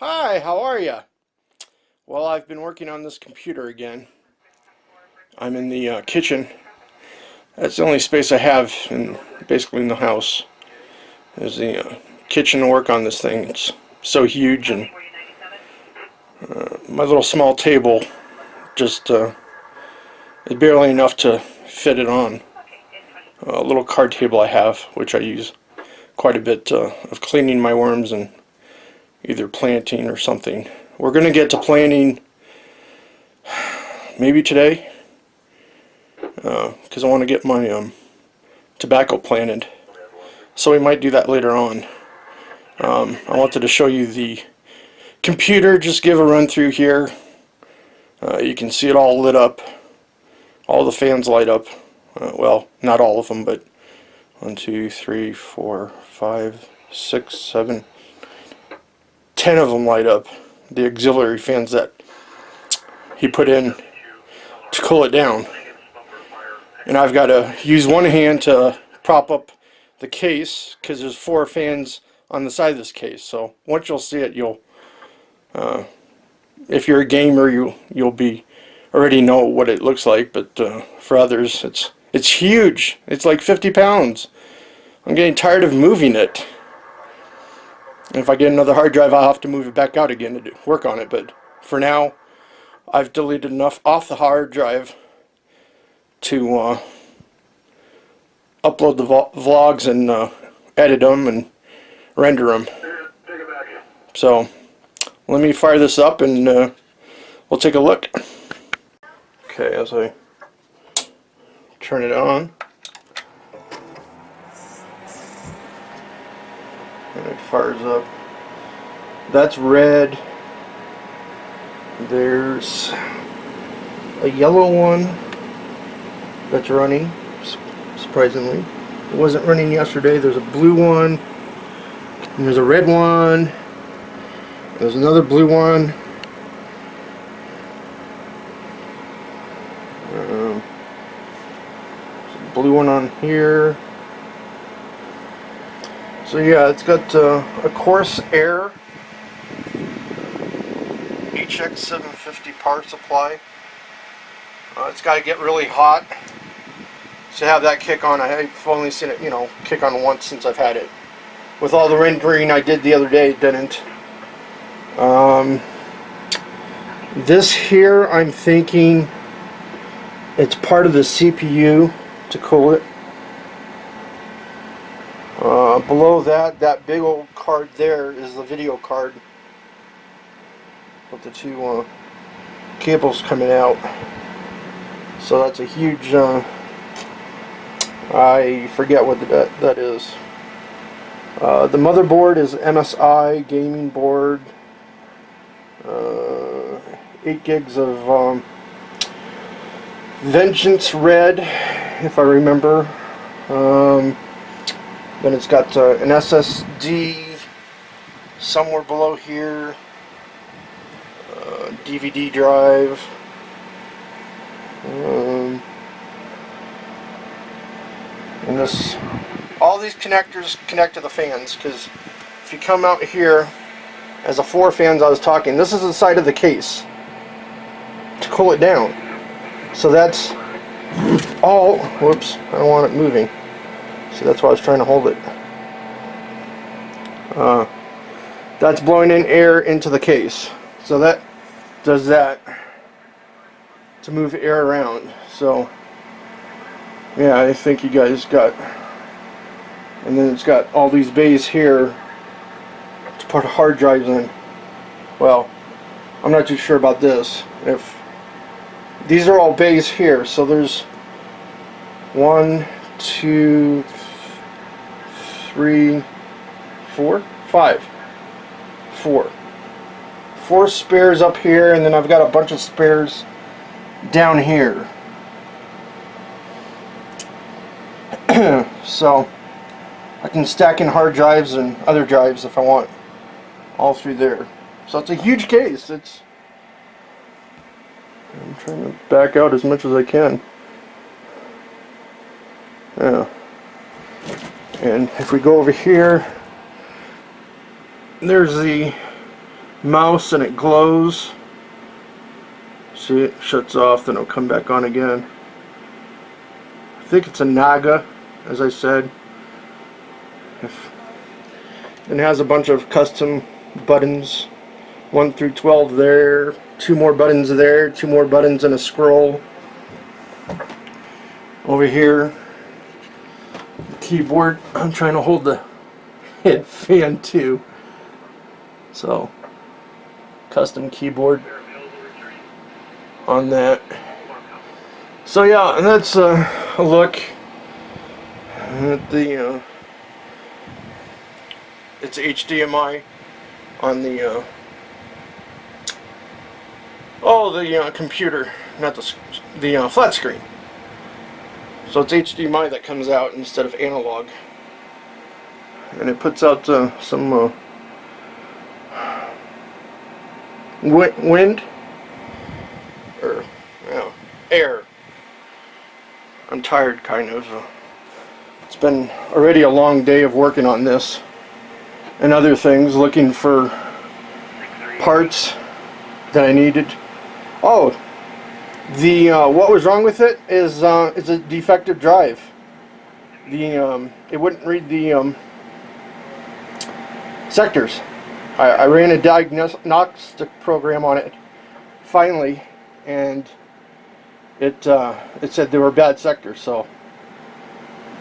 Hi, how are you? Well, I've been working on this computer again. I'm in the kitchen. That's the only space I have basically in the house. Is the kitchen to work on this thing. It's so huge, and my little small table just is barely enough to fit it on. A little card table I have, which I use quite a bit of cleaning my worms and either planting or something. We're going to get to planting maybe today, because I want to get my tobacco planted. So we might do that later on. I wanted to show you the computer, just give a run through here. You can see it all lit up. All the fans light up. Well, not all of them, but 1, 2, 3, 4, 5, 6, 7, 10 of them light up. The auxiliary fans that he put in to cool it down. And I've got to use one hand to prop up the case because there's 4 fans on the side of this case. So once you'll see it, you'll, if you're a gamer, you'll be already know what it looks like. But for others, it's huge. It's like 50 pounds. I'm getting tired of moving it. And if I get another hard drive, I'll have to move it back out again to work on it. But for now, I've deleted enough off the hard drive to upload the vlogs and edit them and render them. So let me fire this up and we'll take a look. Okay, as I turn it on, and it fires up. That's red. There's a yellow one that's running, surprisingly. It wasn't running yesterday. There's a blue one, and there's a red one. There's another blue one. There's a blue one on here. So yeah, it's got a coarse air HX750 power supply. It's got to get really hot to have that kick on. I've only seen it, kick on once since I've had it. With all the rendering I did the other day, it didn't. This here, I'm thinking it's part of the CPU to cool it. Below that big old card there is the video card with the 2 cables coming out. So that's a huge, I forget what that is. The motherboard is MSI gaming board. 8 gigs of Vengeance Red, if I remember. Then it's got an SSD somewhere below here. DVD drive. And all these connectors connect to the fans, because if you come out here, as the 4 fans I was talking, this is the side of the case to cool it down. So that's all, whoops, I don't want it moving. So that's why I was trying to hold it. That's blowing in air into the case. So that does that to move air around. So yeah, I think you guys got, and then it's got all these bays here to put hard drives in. Well, I'm not too sure about this. If these are all bays here, so there's 1, 2, 3, 4, 5, 4 spares up here, and then I've got a bunch of spares down here. So I can stack in hard drives and other drives if I want, all through there. So it's a huge case. I'm trying to back out as much as I can. Yeah. And if we go over here, there's the mouse and it glows. See, it shuts off, then it'll come back on again. I think it's a Naga, as I said. And it has a bunch of custom buttons, 1 through 12 there, 2 more buttons there, 2 more buttons and a scroll. Over here, the keyboard. I'm trying to hold the head fan too. So, custom keyboard on that. So yeah, and that's a look at the it's HDMI on the computer, not the flat screen. So it's HDMI that comes out instead of analog, and it puts out some wind or air. I'm tired, kind of. It's been already a long day of working on this and other things, looking for parts that I needed. Oh, the what was wrong with it is it's a defective drive. The it wouldn't read the sectors. I ran a diagnostic program on it finally, and it said there were bad sectors. So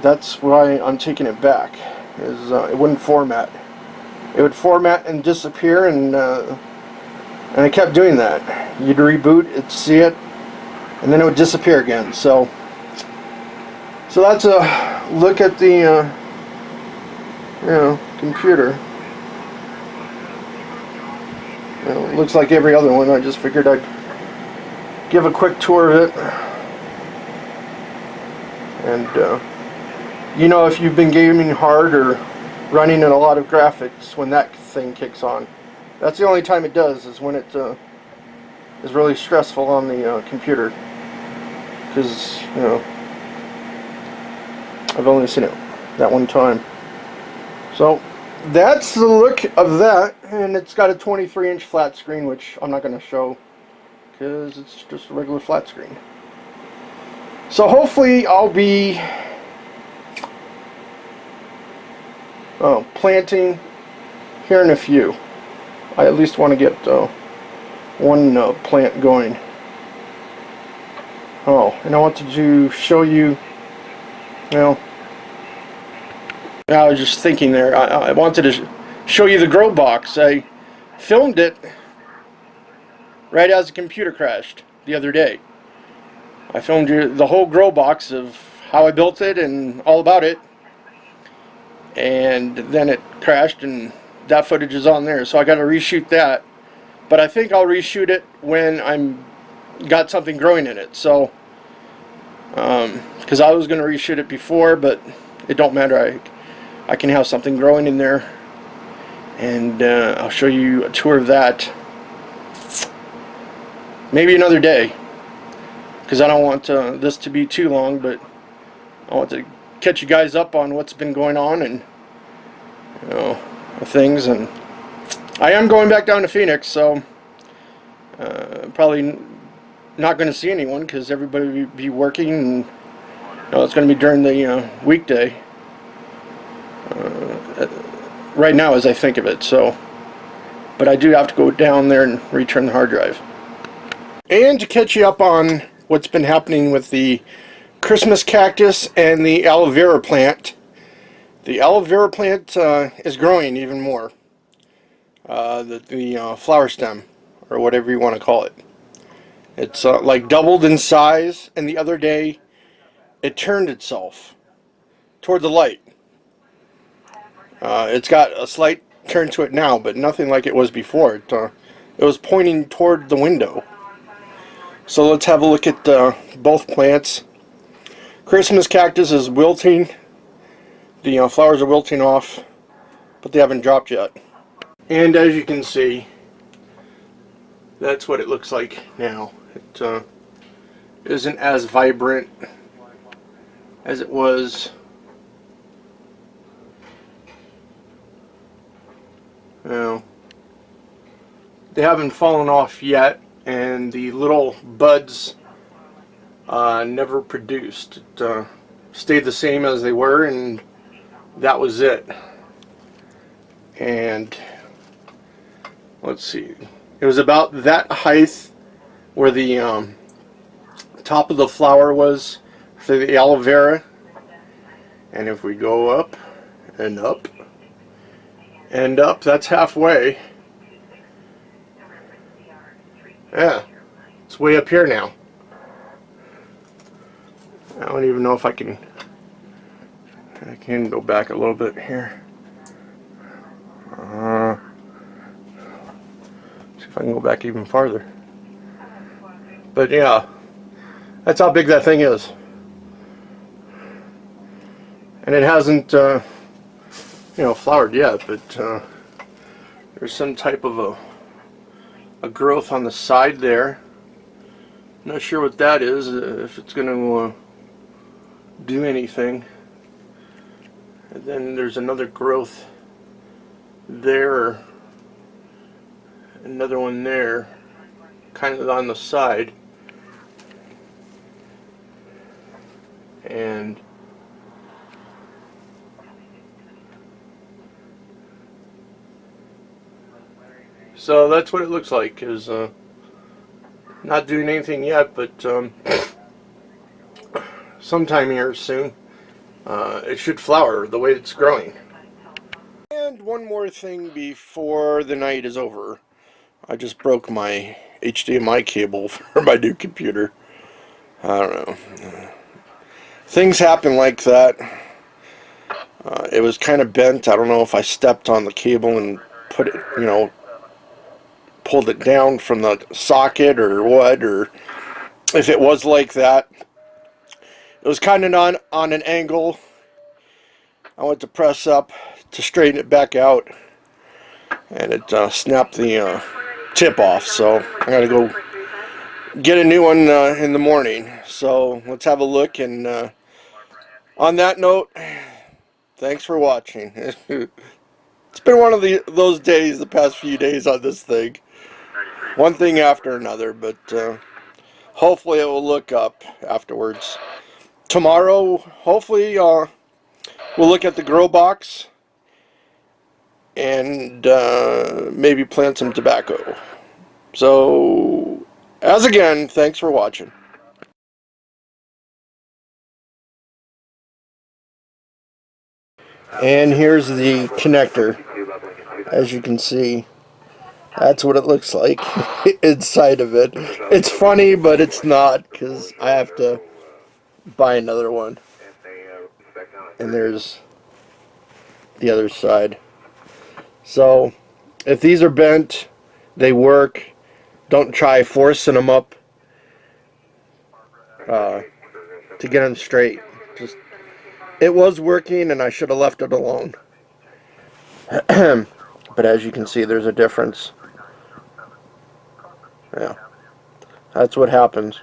that's why I'm taking it back. Is it wouldn't format. It would format and disappear, and I kept doing that. You'd reboot, it'd see it, and then it would disappear again. So that's a look at the computer. It looks like every other one. I just figured I'd give a quick tour of it. And if you've been gaming hard or running in a lot of graphics, when that thing kicks on, that's the only time it does, is when it is really stressful on the computer. Because I've only seen it that one time. So that's the look of that, and it's got a 23-inch flat screen, which I'm not going to show because it's just a regular flat screen. So hopefully I'll be planting here in a few. I at least want to get one plant going. Oh, and I wanted to show you, I was just thinking there, I wanted to show you the grow box. I filmed it right as the computer crashed the other day. I filmed you the whole grow box of how I built it and all about it, and then it crashed, and that footage is on there, so I got to reshoot that. But I think I'll reshoot it when I'm got something growing in it. So because I was going to reshoot it before, but it don't matter. I can have something growing in there, and I'll show you a tour of that maybe another day, because I don't want this to be too long, but I want to catch you guys up on what's been going on and things. And I am going back down to Phoenix, so probably not going to see anyone because everybody will be working, and it's going to be during the weekday right now as I think of it. So, but I do have to go down there and return the hard drive. And to catch you up on what's been happening with the Christmas cactus and the aloe vera plant. The aloe vera plant is growing even more. The flower stem, or whatever you want to call it. It's like doubled in size, and the other day it turned itself toward the light. It's got a slight turn to it now, but nothing like it was before. It was pointing toward the window. So let's have a look at both plants. Christmas cactus is wilting. The flowers are wilting off, but they haven't dropped yet. And as you can see, that's what it looks like now. It isn't as vibrant as it was they haven't fallen off yet, and the little buds never produced. It stayed the same as they were, and that was it. And let's see, it was about that height where the top of the flower was for the aloe vera. And if we go up and up and up, that's halfway. Yeah, it's way up here now. I don't even know if I can go back a little bit here. See if I can go back even farther. But yeah, that's how big that thing is. And it hasn't, flowered yet, but there's some type of a growth on the side there. Not sure what that is, if it's going to do anything. And then there's another growth there, another one there, kind of on the side. And so that's what it looks like. Is not doing anything yet, but sometime here soon it should flower the way it's growing. And one more thing before the night is over. I just broke my HDMI cable for my new computer. I don't know. Things happen like that. It was kind of bent. I don't know if I stepped on the cable and put it, pulled it down from the socket or what, or if it was like that. It was kind of on an angle. I went to press up to straighten it back out, and it snapped the tip off, so I gotta go get a new one in the morning. So let's have a look, and on that note, thanks for watching. It's been one of those days, the past few days on this thing. One thing after another, but hopefully it will look up afterwards. Tomorrow, hopefully, we'll look at the grow box and maybe plant some tobacco. So, as again, thanks for watching. And here's the connector. As you can see, that's what it looks like inside of it. It's funny, but it's not, because I have to buy another one. And there's the other side. So if these are bent, they work. Don't try forcing them up to get them straight. Just, it was working, and I should have left it alone. But as you can see, there's a difference. Yeah, that's what happens.